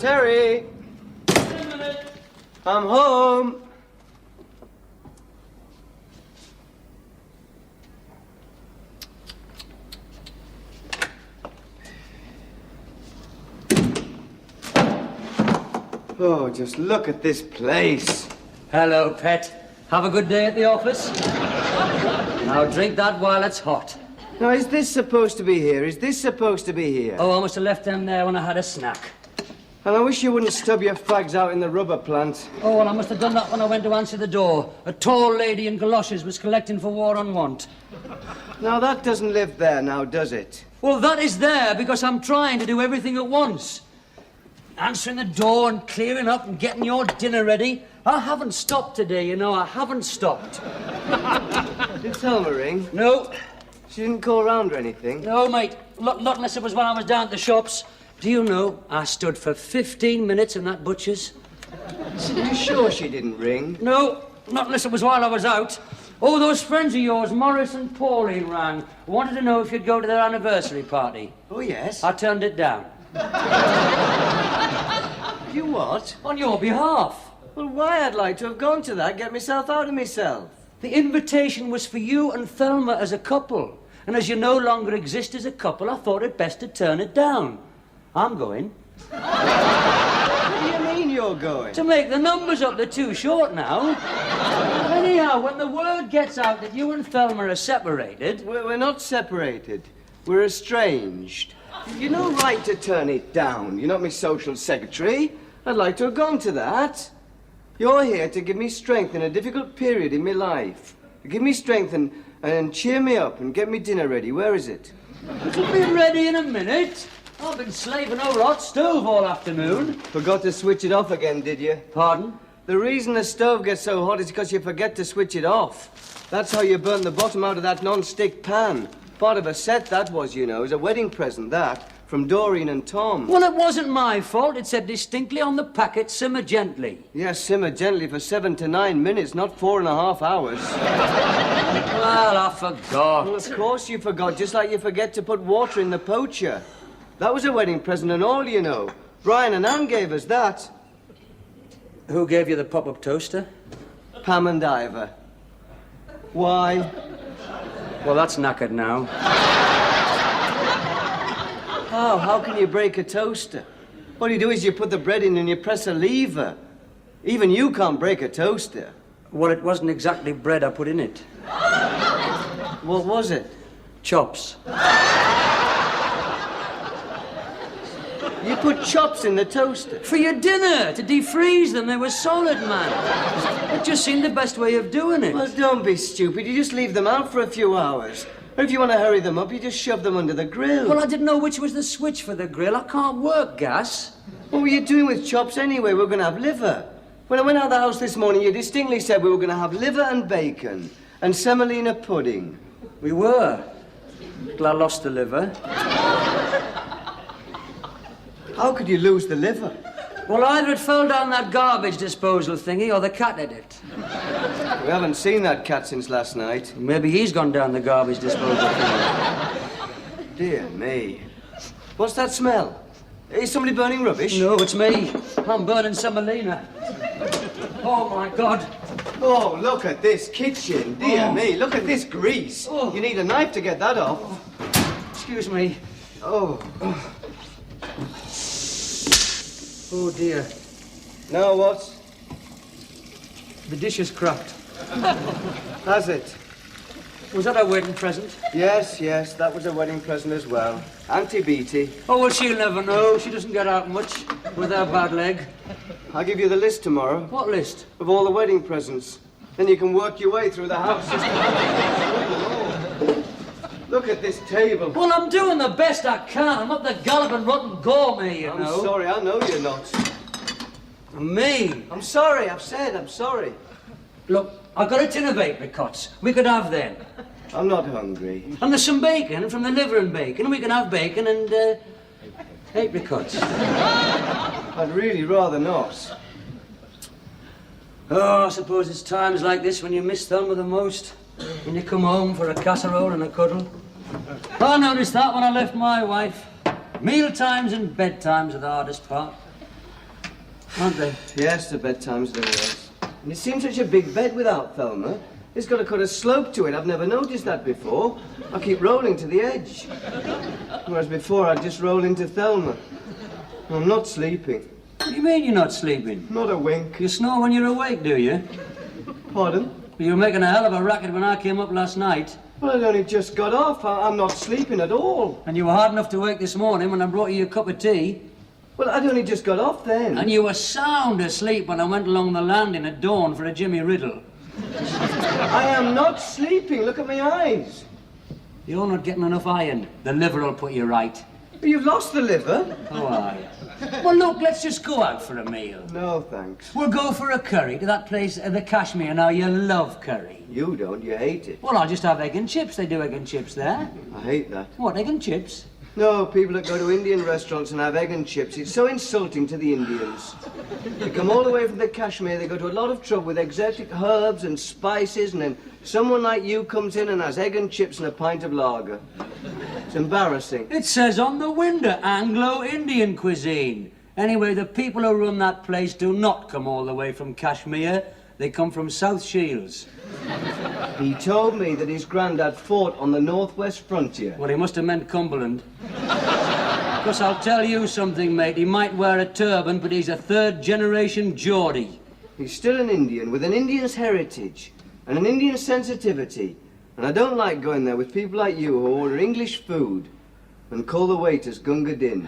Terry! I'm home! Oh, just look at this place. Hello, pet. Have a good day at the office? Now drink that while it's hot. Now, is this supposed to be here? Is this supposed to be here? Oh, I must have left them there when I had a snack. And I wish you wouldn't stub your fags out in the rubber plant. Oh, well, I must have done that when I went to answer the door. A tall lady in galoshes was collecting for war on want. Now, that doesn't live there now, does it? Well, that is there because I'm trying to do everything at once. Answering the door and clearing up and getting your dinner ready. I haven't stopped today, you know, I haven't stopped. Did Thelma ring? No. She didn't call round or anything? No, mate. Not unless it was when I was down at the shops. Do you know, I stood for 15 minutes in that butcher's. Are you sure she didn't ring? No, not unless it was while I was out. Oh, those friends of yours, Morris and Pauline, rang. Wanted to know if you'd go to their anniversary party. Oh, yes? I turned it down. You what? On your behalf. Well, why? I'd like to have gone to that, get myself out of myself. The invitation was for you and Thelma as a couple. And as you no longer exist as a couple, I thought it best to turn it down. I'm going. What do you mean you're going? To make the numbers up, they're too short now. Anyhow, when the word gets out that you and Thelma are separated... We're not separated. We're estranged. You've no right to turn it down. You're not my social secretary. I'd like to have gone to that. You're here to give me strength in a difficult period in my life. Give me strength and cheer me up and get me dinner ready. Where is it? It'll be ready in a minute. I've been slaving over a hot stove all afternoon. Forgot to switch it off again, did you? Pardon? The reason the stove gets so hot is because you forget to switch it off. That's how you burnt the bottom out of that non-stick pan. Part of a set, that was, you know. It was a wedding present, that, from Doreen and Tom. Well, it wasn't my fault. It said distinctly on the packet, simmer gently. Yes, simmer gently for 7 to 9 minutes, not 4.5 hours. Well, I forgot. Well, of course you forgot, just like you forget to put water in the poacher. That was a wedding present and all, you know. Brian and Anne gave us that. Who gave you the pop-up toaster? Pam and Ivor. Why? Well, that's knackered now. Oh, how can you break a toaster? What you do is you put the bread in and you press a lever. Even you can't break a toaster. Well, it wasn't exactly bread I put in it. What was it? Chops. You put chops in the toaster? For your dinner, to defreeze them. They were solid, man. It just seemed the best way of doing it. Well, don't be stupid. You just leave them out for a few hours. Or if you want to hurry them up, you just shove them under the grill. Well, I didn't know which was the switch for the grill. I can't work gas. What were you doing with chops anyway? We're going to have liver. When I went out of the house this morning, you distinctly said we were going to have liver and bacon and semolina pudding. We were. Till I lost the liver. How could you lose the liver? Well, either it fell down that garbage disposal thingy or the cat ate it. We haven't seen that cat since last night. Maybe he's gone down the garbage disposal thingy. Dear me. What's that smell? Is somebody burning rubbish? No, it's me. I'm burning semolina. Oh, my God. Oh, look at this kitchen. Dear me, look at this grease. Oh. You need a knife to get that off. Excuse me. Oh. Oh, dear. Now what? The dish is cracked. Has it? Was that a wedding present? Yes, that was a wedding present as well. Auntie Beattie. Oh, well, she'll never know. She doesn't get out much with her bad leg. I'll give you the list tomorrow. What list? Of all the wedding presents. Then you can work your way through the house. Look at this table. Well, I'm doing the best I can. I'm not the galloping rotten gourmet, you know. I'm sorry, I know you're not. Me? I'm sorry, I've said I'm sorry. Look, I've got a tin of apricots. We could have them. I'm not hungry. And there's some bacon from the liver and bacon. We can have bacon and apricots. I'd really rather not. Oh, I suppose it's times like this when you miss Thelma the most. When you come home for a casserole and a cuddle. I noticed that when I left my wife. Meal times and bedtimes are the hardest part. aren't they? Yes, the bedtime's the worst. And it seems such a big bed without Thelma. It's got a kind of slope to it. I've never noticed that before. I keep rolling to the edge. Whereas before, I'd just roll into Thelma. I'm not sleeping. What do you mean you're not sleeping? Not a wink. You snore when you're awake, do you? Pardon? You were making a hell of a racket when I came up last night. Well, I'd only just got off. I'm not sleeping at all. And you were hard enough to wake this morning when I brought you your cup of tea. Well, I'd only just got off then. And you were sound asleep when I went along the landing at dawn for a Jimmy Riddle. I am not sleeping. Look at my eyes. You're not getting enough iron. The liver will put you right. But you've lost the liver. Oh, aye. Well, look, let's just go out for a meal. No, thanks. We'll go for a curry to that place, the Kashmir. Now, you love curry. You don't. You hate it. Well, I'll just have egg and chips. They do egg and chips there. I hate that. What, egg and chips? No, people that go to Indian restaurants and have egg and chips, it's so insulting to the Indians. They come all the way from the Kashmir, they go to a lot of trouble with exotic herbs and spices, and then someone like you comes in and has egg and chips and a pint of lager. It's embarrassing. It says on the window, Anglo-Indian cuisine. Anyway, the people who run that place do not come all the way from Kashmir. They come from South Shields. He told me that his granddad fought on the northwest frontier. Well, he must have meant Cumberland. Because I'll tell you something, mate. He might wear a turban, but he's a third-generation Geordie. He's still an Indian with an Indian's heritage and an Indian sensitivity. And I don't like going there with people like you who order English food and call the waiters Gunga Din.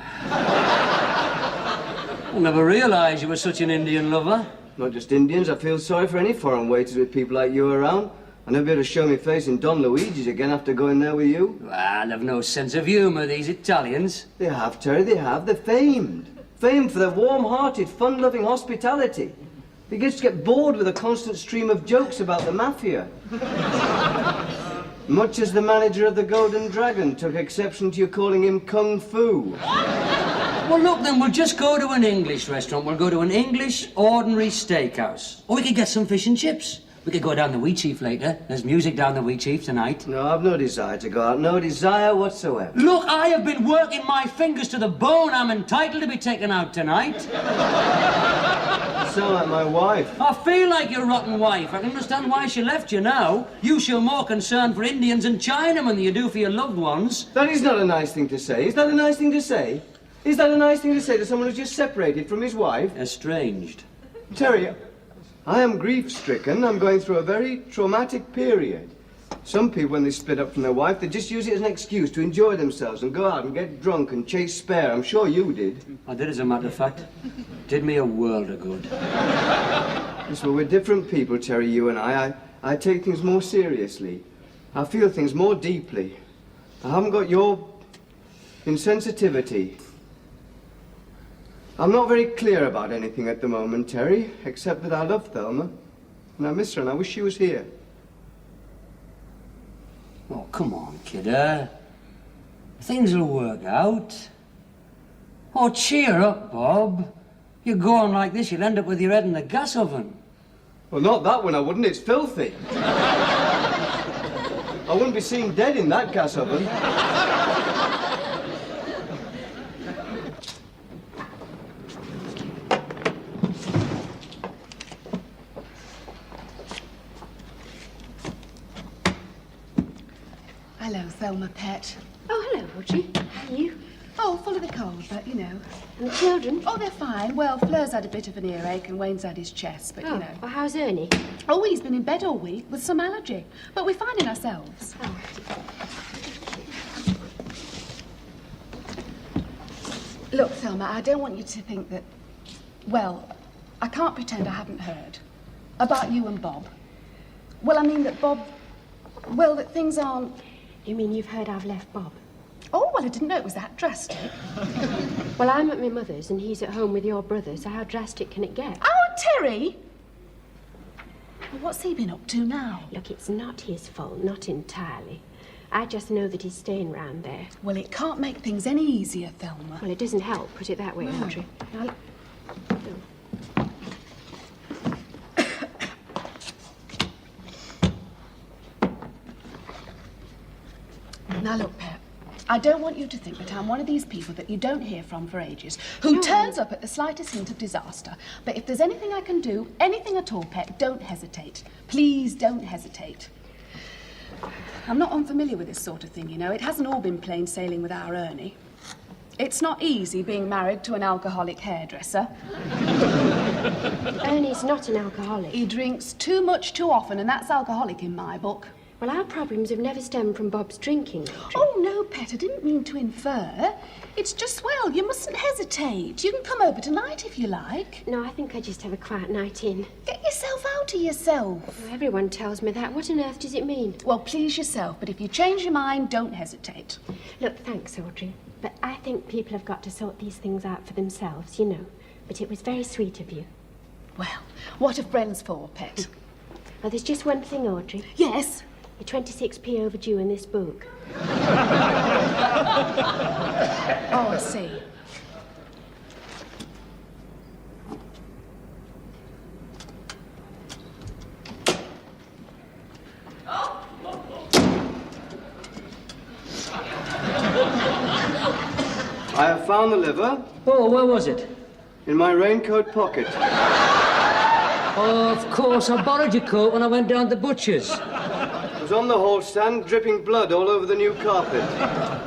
I never realised you were such an Indian lover. Not just Indians. I feel sorry for any foreign waiters with people like you around. I'll never be able to show my face in Don Luigi's again after going there with you. Well, they've no sense of humour, these Italians. They have, Terry, they have. They're famed. Famed for their warm-hearted, fun-loving hospitality. They just get bored with a constant stream of jokes about the mafia. Much as the manager of the Golden Dragon took exception to you calling him Kung Fu. Well, look, then, we'll just go to an English restaurant. We'll go to an English ordinary steakhouse. Or we could get some fish and chips. We could go down the Wheat Chief later. There's music down the Wheat Chief tonight. No, I've no desire to go out. No desire whatsoever. Look, I have been working my fingers to the bone. I'm entitled to be taken out tonight. You sound like my wife. I feel like your rotten wife. I can understand why she left you now. You show more concern for Indians and Chinamen than you do for your loved ones. That is not a nice thing to say. Is that a nice thing to say? Is that a nice thing to say to someone who's just separated from his wife? Estranged. Terry, I am grief-stricken. I'm going through a very traumatic period. Some people, when they split up from their wife, they just use it as an excuse to enjoy themselves and go out and get drunk and chase spare. I'm sure you did. I did, as a matter of fact. Did me a world of good. Yes, well, we're different people, Terry, you and I. I take things more seriously. I feel things more deeply. I haven't got your insensitivity. I'm not very clear about anything at the moment, Terry, except that I love Thelma. And I miss her, and I wish she was here. Oh, come on, kidder. Things will work out. Oh, cheer up, Bob. You go on like this, you'll end up with your head in the gas oven. Well, not that one, I wouldn't. It's filthy. I wouldn't be seen dead in that gas oven. Hello, Thelma, pet. Oh, hello, Audrey. How are you? Oh, full of the cold, but you know. And the children? Oh, they're fine. Well, Fleur's had a bit of an earache and Wayne's had his chest, but you know. Well, how's Ernie? Oh, he's been in bed all week with some allergy, but we're finding ourselves. Oh. Look, Thelma, I don't want you to think that. Well, I can't pretend I haven't heard about you and Bob. Well, I mean that Bob. Well, that things aren't. You mean you've heard I've left Bob? Oh, well, I didn't know it was that drastic. Well, I'm at my mother's and he's at home with your brother, so how drastic can it get? Oh, Terry! Well, what's he been up to now? Look, it's not his fault, not entirely. I just know that he's staying round there. Well, it can't make things any easier, Thelma. Well, it doesn't help, put it that way, No. Audrey. Now, Now, look, Pet, I don't want you to think that I'm one of these people that you don't hear from for ages, who turns up at the slightest hint of disaster. But if there's anything I can do, anything at all, Pet, don't hesitate. Please don't hesitate. I'm not unfamiliar with this sort of thing, you know. It hasn't all been plain sailing with our Ernie. It's not easy being married to an alcoholic hairdresser. Ernie's not an alcoholic. He drinks too much too often, and that's alcoholic in my book. Well, our problems have never stemmed from Bob's drinking. Oh, no, Pet, I didn't mean to infer. It's just, well, you mustn't hesitate. You can come over tonight if you like. No, I think I just have a quiet night in. Get yourself out of yourself. Well, everyone tells me that. What on earth does it mean? Well, please yourself, but if you change your mind, don't hesitate. Look, thanks, Audrey. But I think people have got to sort these things out for themselves, you know. But it was very sweet of you. Well, what are friends for, Pet? Oh, there's just one thing, Audrey. Yes? You're 26p overdue in this book. Oh, I see. I have found the liver Oh, where was it? in my raincoat pocket. Oh, of course. I borrowed your coat when I went down to the butcher's. It was on the hall stand, dripping blood all over the new carpet.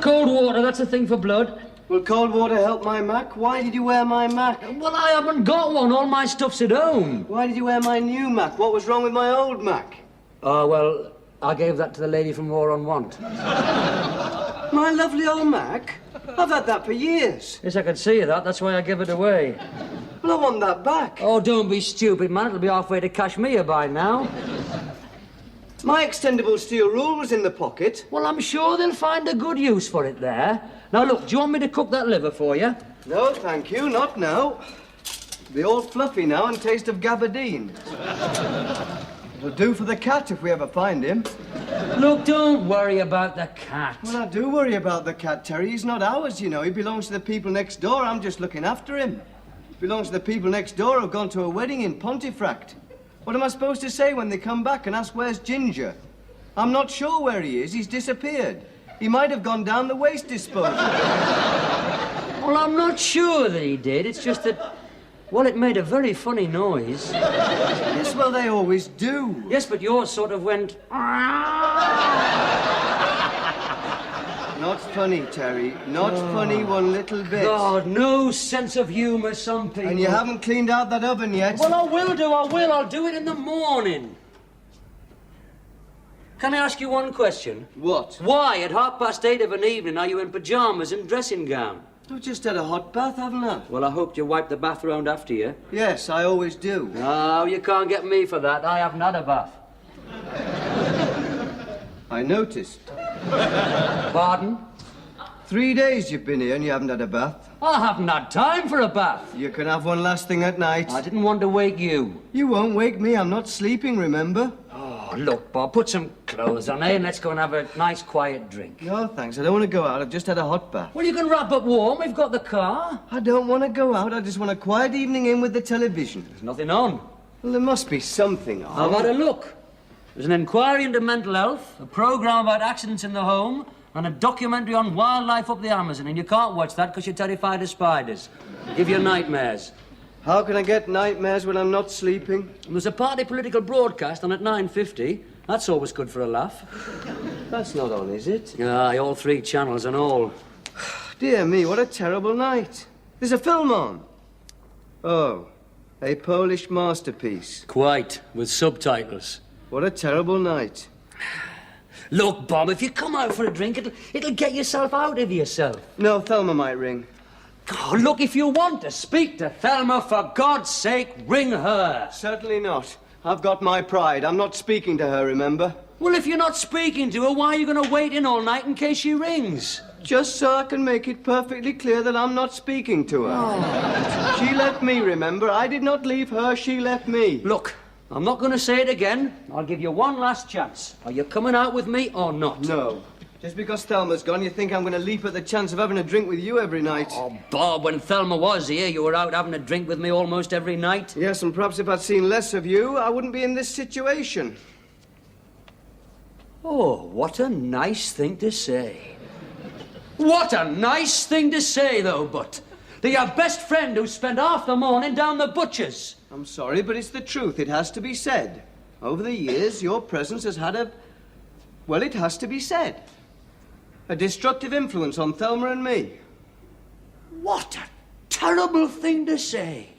Cold water, that's a thing for blood. Will cold water help my Mac? Why did you wear my Mac? Well, I haven't got one. All my stuff's at home. Why did you wear my new Mac? What was wrong with my old Mac? Oh, well, I gave that to the lady from War on Want. My lovely old Mac? I've had that for years. Yes, I could see that. That's why I gave it away. Well, I want that back. Oh, don't be stupid, man. It'll be halfway to Kashmir by now. My extendable steel rule was in the pocket. Well, I'm sure they'll find a good use for it there. Now, look, do you want me to cook that liver for you? No, thank you, not now. It'll be all fluffy now and taste of gabardine. It'll do for the cat if we ever find him. Look, don't worry about the cat. Well, I do worry about the cat, Terry. He's not ours, you know. He belongs to the people next door. I'm just looking after him. He belongs to the people next door who've gone to a wedding in Pontefract. What am I supposed to say when they come back and ask where's Ginger? I'm not sure where he is. He's disappeared. He might have gone down the waste disposal. Well, I'm not sure that he did. It's just that, well, it made a very funny noise. Yes, well, they always do. Yes, but yours sort of went... Not funny, Terry. Not funny one little bit. God, no sense of humour, some people. And you haven't cleaned out that oven yet. Well, I will do, I will. I'll do it in the morning. Can I ask you one question? What? Why, at 8:30 of an evening, are you in pyjamas and dressing gown? I've just had a hot bath, haven't I? Well, I hoped you wiped the bath round after you. Yes, I always do. No, you can't get me for that. I haven't had a bath. I noticed. Pardon? 3 days you've been here and you haven't had a bath. I haven't had time for a bath. You can have one last thing at night. I didn't want to wake you. You won't wake me. I'm not sleeping, remember? Oh, look, Bob, put some clothes on, eh? And let's go and have a nice, quiet drink. No, thanks. I don't want to go out. I've just had a hot bath. Well, you can wrap up warm. We've got the car. I don't want to go out. I just want a quiet evening in with the television. There's nothing on. Well, there must be something on. I've had a look. There's an inquiry into mental health, a programme about accidents in the home, and a documentary on wildlife up the Amazon. And you can't watch that because you're terrified of spiders. Give you nightmares. How can I get nightmares when I'm not sleeping? And there's a party political broadcast on at 9:50. That's always good for a laugh. That's not on, is it? Aye, all 3 channels and all. Dear me, what a terrible night. There's a film on. Oh, a Polish masterpiece. Quite, with subtitles. What a terrible night. Look, Bob, if you come out for a drink, it'll get yourself out of yourself. No, Thelma might ring. Oh, look, if you want to speak to Thelma, for God's sake, ring her. Certainly not. I've got my pride. I'm not speaking to her, remember? Well, if you're not speaking to her, why are you going to wait in all night in case she rings? Just so I can make it perfectly clear that I'm not speaking to her. Oh. She left me, remember? I did not leave her, she left me. Look, I'm not going to say it again. I'll give you one last chance. Are you coming out with me or not? No. Just because Thelma's gone, you think I'm going to leap at the chance of having a drink with you every night? Oh, Bob, when Thelma was here, you were out having a drink with me almost every night. Yes, and perhaps if I'd seen less of you, I wouldn't be in this situation. Oh, what a nice thing to say. What a nice thing to say, though, but to your best friend who spent half the morning down the butcher's. I'm sorry, but it's the truth. It has to be said. Over the years, your presence has had a... Well, it has to be said. A destructive influence on Thelma and me. What a terrible thing to say.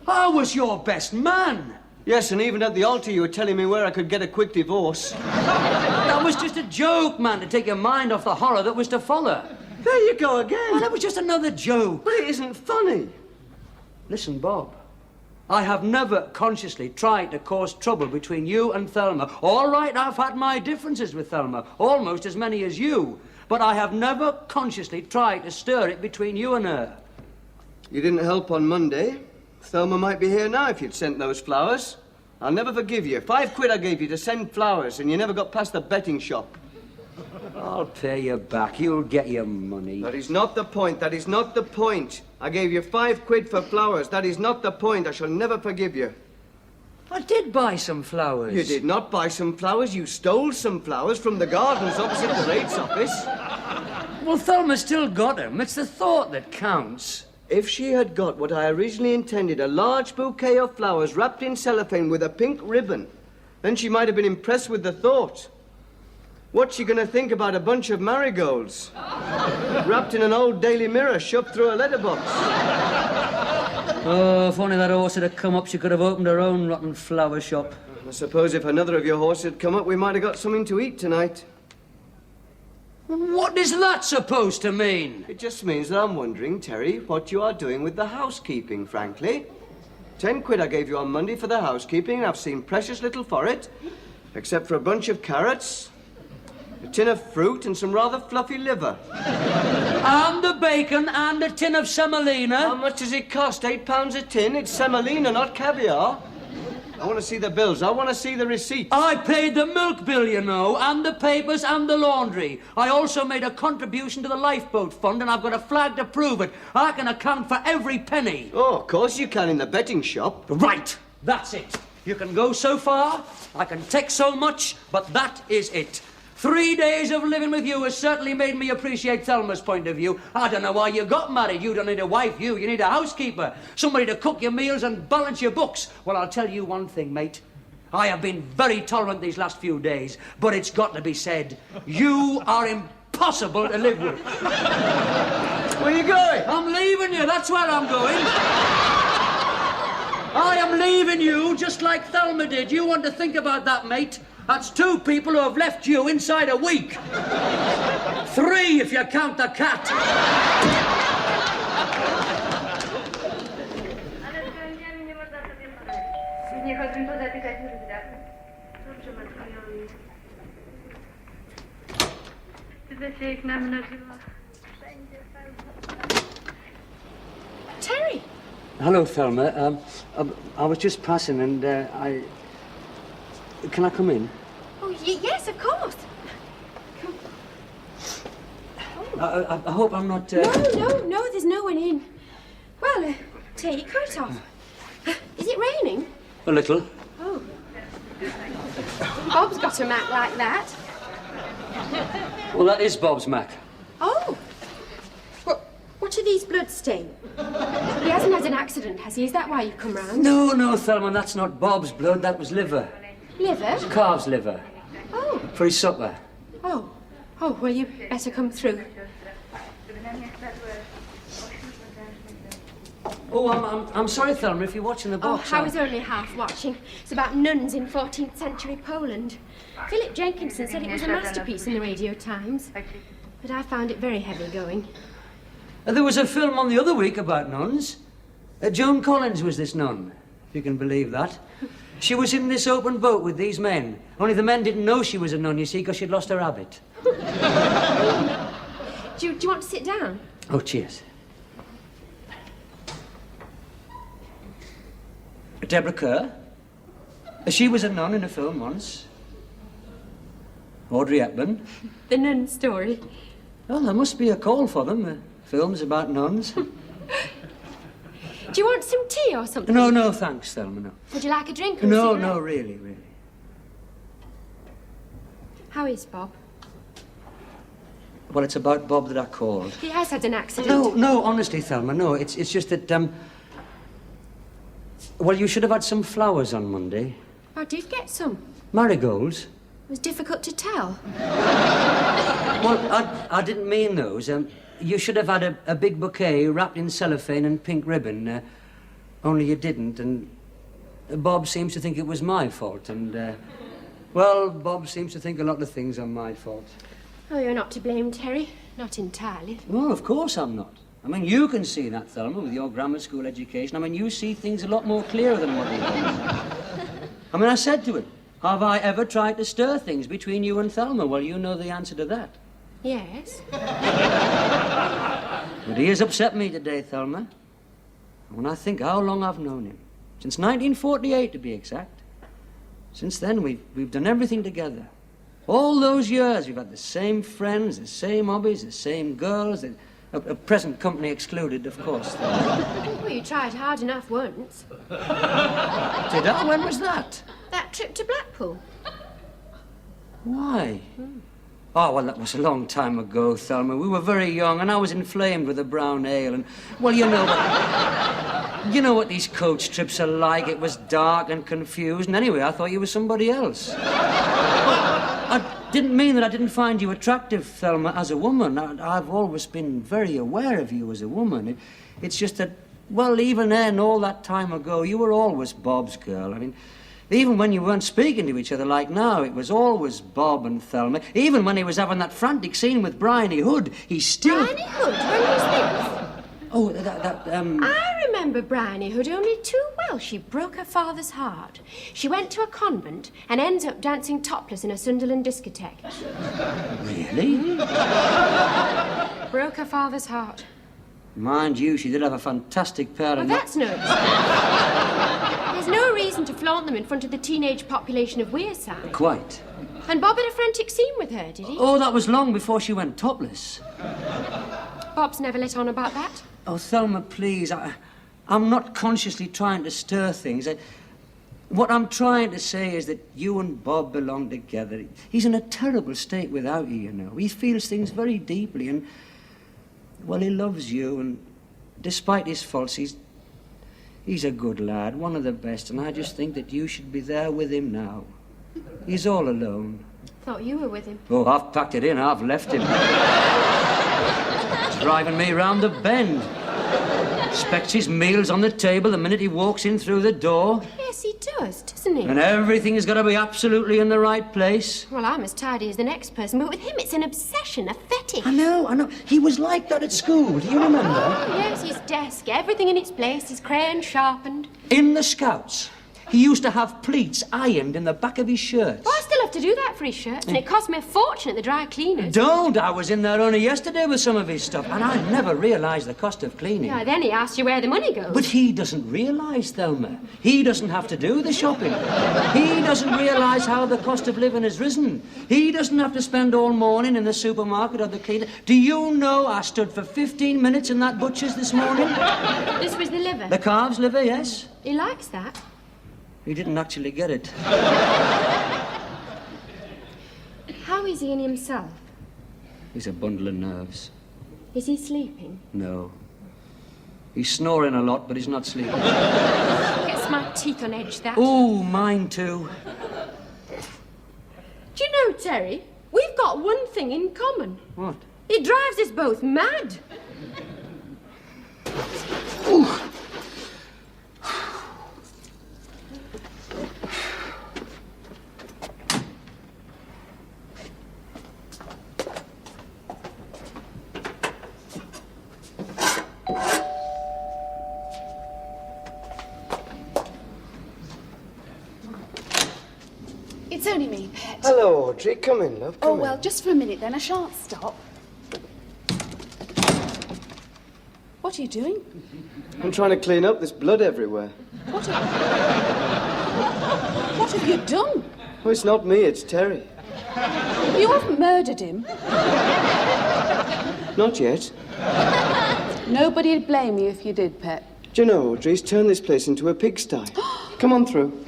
I was your best man. Yes, and even at the altar you were telling me where I could get a quick divorce. That was just a joke, man, to take your mind off the horror that was to follow. There you go again. Well, that was just another joke. But it isn't funny. Listen, Bob, I have never consciously tried to cause trouble between you and Thelma. All right, I've had my differences with Thelma, almost as many as you. But I have never consciously tried to stir it between you and her. You didn't help on Monday. Thelma might be here now if you'd sent those flowers. I'll never forgive you. £5 I gave you to send flowers, and you never got past the betting shop. I'll pay you back. You'll get your money. That is not the point. That is not the point. I gave you £5 for flowers. That is not the point. I shall never forgive you. I did buy some flowers. You did not buy some flowers. You stole some flowers from the gardens opposite the rates office. Well, Thelma's still got them. It's the thought that counts. If she had got what I originally intended, a large bouquet of flowers wrapped in cellophane with a pink ribbon, then she might have been impressed with the thought. What's she going to think about a bunch of marigolds wrapped in an old Daily Mirror shoved through a letterbox? Oh, if only that horse had come up, she could have opened her own rotten flower shop. I suppose if another of your horses had come up, we might have got something to eat tonight. What is that supposed to mean? It just means that I'm wondering, Terry, what you are doing with the housekeeping, frankly. £10 I gave you on Monday for the housekeeping, and I've seen precious little for it, except for a bunch of carrots, a tin of fruit, and some rather fluffy liver. And the bacon and a tin of semolina. How much does it cost? £8 a tin? It's semolina, not caviar. I want to see the bills. I want to see the receipts. I paid the milk bill, you know, and the papers and the laundry. I also made a contribution to the lifeboat fund, and I've got a flag to prove it. I can account for every penny. Oh, of course you can in the betting shop. Right, that's it. You can go so far, I can take so much, but that is it. 3 days of living with you has certainly made me appreciate Thelma's point of view. I don't know why you got married. You don't need a wife, you need a housekeeper. Somebody to cook your meals and balance your books. Well, I'll tell you one thing, mate. I have been very tolerant these last few days, but it's got to be said, you are impossible to live with. Where are you going? I'm leaving you, that's where I'm going. I am leaving you just like Thelma did. You want to think about that, mate. That's 2 people who have left you inside a week. 3 if you count the cat. Terry! Hello, Thelma. I was just passing and Can I come in? Oh, yes, of course. I hope I'm not... No, there's no one in. Well, take your coat off. Is it raining? A little. Oh. Bob's got a Mac like that. Well, that is Bob's Mac. Oh. What are these blood stains? He hasn't had an accident, has he? Is that why you've come round? No, Thelma, that's not Bob's blood. That was liver. Liver? Calf's liver. Oh. For his supper. Oh, well, you better come through. Oh, I'm sorry, Thelma, if you're watching the box. I was only half watching. It's about nuns in 14th century Poland. Philip Jenkinson said it was a masterpiece in the Radio Times, but I found it very heavy going. There was a film on the other week about nuns. Joan Collins was this nun, if you can believe that. She was in this open boat with these men. Only the men didn't know she was a nun, you see, because she'd lost her habit. Do you want to sit down? Oh, cheers. Deborah Kerr. She was a nun in a film once. Audrey Hepburn. The nun story. Well, there must be a call for them. Films about nuns. Do you want some tea or something? No, thanks, Thelma, no. Would you like a drink or a No, cigarette? really. How is Bob? Well, it's about Bob that I called. He has had an accident. No, honestly, Thelma, no. It's just that, well, you should have had some flowers on Monday. I did get some. Marigolds. It was difficult to tell. Well, I didn't mean those. You should have had a big bouquet wrapped in cellophane and pink ribbon. Only you didn't, and Bob seems to think it was my fault, and, well, Bob seems to think a lot of things are my fault. Oh, you're not to blame, Terry. Not entirely. Well, of course I'm not. I mean, you can see that, Thelma, with your grammar school education. I mean, you see things a lot more clearer than what he does. I mean, I said to him, have I ever tried to stir things between you and Thelma? Well, you know the answer to that. Yes. But he has upset me today, Thelma. When I think how long I've known him, since 1948 to be exact. Since then, we've done everything together. All those years, we've had the same friends, the same hobbies, the same girls, present company excluded, of course. Well, you tried hard enough once. Did I? When was that? That trip to Blackpool. Why? Oh, well, that was a long time ago, Thelma. We were very young, and I was inflamed with the brown ale, and, well, you know what these coach trips are like. It was dark and confused, and anyway, I thought you were somebody else. I didn't mean that I didn't find you attractive, Thelma, as a woman. I've always been very aware of you as a woman. It's just that, well, even then, all that time ago, you were always Bob's girl. I mean, even when you weren't speaking to each other like now, it was always Bob and Thelma. Even when he was having that frantic scene with Bryony Hood, he still... Bryony Hood? When was this? Oh, I remember Bryony Hood only too well. She broke her father's heart. She went to a convent and ends up dancing topless in a Sunderland discotheque. Really? Broke her father's heart. Mind you, she did have a fantastic pair of... Well, that's no excuse. There's no reason to flaunt them in front of the teenage population of Wearside. Quite. And Bob had a frantic scene with her, did he? Oh, that was long before she went topless. Bob's never let on about that. Oh, Thelma, please, I'm not consciously trying to stir things. What I'm trying to say is that you and Bob belong together. He's in a terrible state without you, you know. He feels things very deeply, and, well, he loves you, and despite his faults, he's a good lad, one of the best, and I just think that you should be there with him now. He's all alone. Thought you were with him. Oh, I've packed it in, I've left him. He's driving me round the bend. Expects his meals on the table the minute he walks in through the door. Yes, he does, doesn't he? And everything's got to be absolutely in the right place. Well, I'm as tidy as the next person, but with him it's an obsession, a fetish. I know. He was like that at school, do you remember? Oh, yes, his desk, everything in its place, his crayon sharpened. In the Scouts, he used to have pleats ironed in the back of his shirts. Well, I still have to do that for his shirts, and it cost me a fortune at the dry cleaners. Don't! I was in there only yesterday with some of his stuff, and I never realised the cost of cleaning. Yeah, then he asked you where the money goes. But he doesn't realise, Thelma. He doesn't have to do the shopping. He doesn't realise how the cost of living has risen. He doesn't have to spend all morning in the supermarket or the cleaner. Do you know I stood for 15 minutes in that butcher's this morning? This was the liver? The calves liver, yes. He likes that. He didn't actually get it. How is he in himself? He's a bundle of nerves. Is he sleeping? No. He's snoring a lot, but he's not sleeping. Gets my teeth on edge, that. Oh, mine too. Do you know, Terry, we've got one thing in common. What? It drives us both mad. Ooh. It's only me, Pet. Hello, Audrey. Come in, love. Come Oh, in. well, just for a minute then. I shan't stop. What are you doing? I'm trying to clean up. There's blood everywhere. What have you done? Oh, it's not me, it's Terry. You haven't murdered him. Not yet. Nobody'd blame you if you did, Pet. Do you know, Audrey, he's turned this place into a pigsty. Come on through.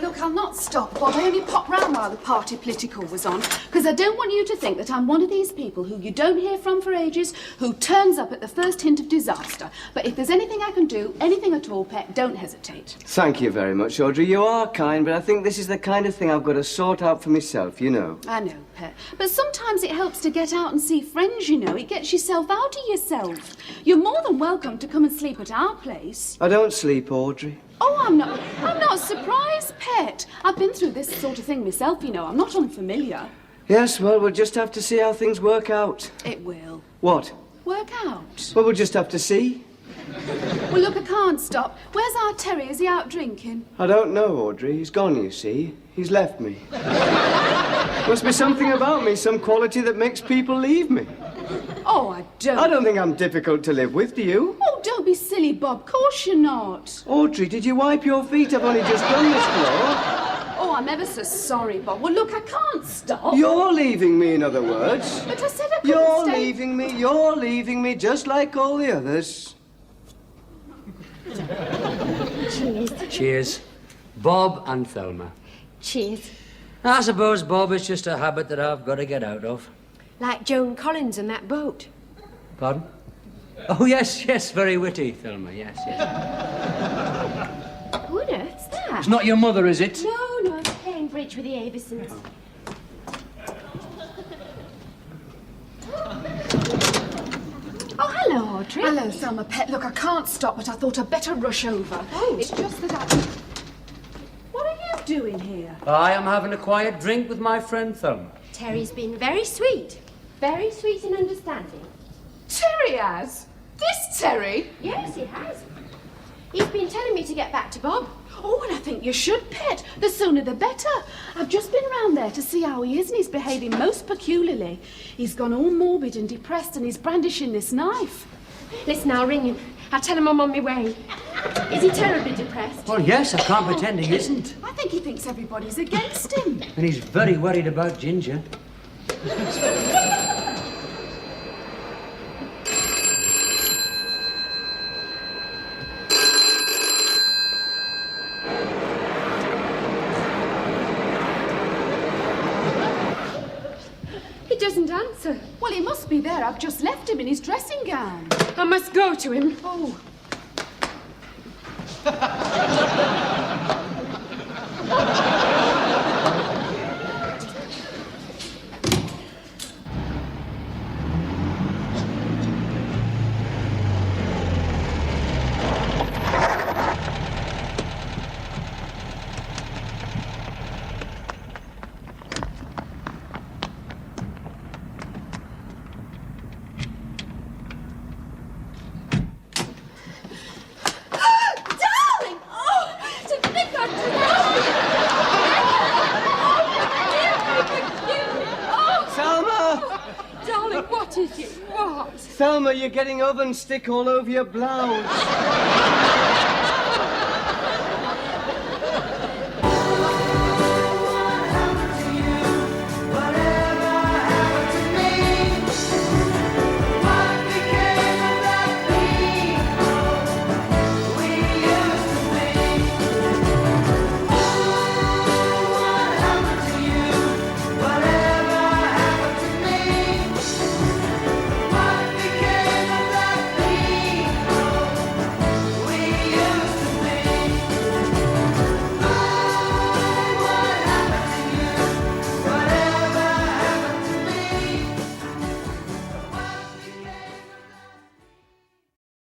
Look, I'll not stop, Bob. I only popped round while the party political was on, because I don't want you to think that I'm one of these people who you don't hear from for ages, who turns up at the first hint of disaster. But if there's anything I can do, anything at all, Pet, don't hesitate. Thank you very much, Audrey. You are kind, but I think this is the kind of thing I've got to sort out for myself, you know. I know, Pet. But sometimes it helps to get out and see friends, you know. It gets yourself out of yourself. You're more than welcome to come and sleep at our place. I don't sleep, Audrey. Oh, I'm not surprised, Pet. I've been through this sort of thing myself, you know. I'm not unfamiliar. Yes, well, we'll just have to see how things work out. It will. What? Work out. Well, we'll just have to see. Well, look, I can't stop. Where's our Terry? Is he out drinking? I don't know, Audrey. He's gone, you see. He's left me. Must be something about me, some quality that makes people leave me. Oh, I don't think I'm difficult to live with, do you? Oh, don't be silly, Bob. Course you're not. Audrey, did you wipe your feet? I've only just done this floor. Oh, I'm ever so sorry, Bob. Well, look, I can't stop. You're leaving me, in other words. But I said I couldn't stay. You're leaving me just like all the others. Cheers. Cheers. Bob and Thelma. Cheers. I suppose, Bob, it's just a habit that I've got to get out of. Like Joan Collins and that boat. Pardon? Oh, yes, very witty, Thelma, yes. Who on earth's that? It's not your mother, is it? No, I'm playing bridge with the Aversons. Oh, hello, Audrey. Hello, Thelma, Pet. Look, I can't stop, but I thought I'd better rush over. Oh. It's just that I... What are you doing here? I am having a quiet drink with my friend Thelma. Terry's been very sweet and understanding. Terry has? This Terry? Yes, he has. He's been telling me to get back to Bob. Oh, and I think you should, Pet. The sooner the better. I've just been round there to see how he is, and he's behaving most peculiarly. He's gone all morbid and depressed, and he's brandishing this knife. Listen, I'll ring him. I'll tell him I'm on my way. Is he terribly depressed? Well, yes, I can't pretend he isn't. I think he thinks everybody's against him. And he's very worried about Ginger. He doesn't answer. Well, he must be there. I've just left him in his dressing gown. I must go to him. Oh. Darling! Oh, to think I'd Thelma! Darling, what is it? What? Thelma, you're getting oven stick all over your blouse.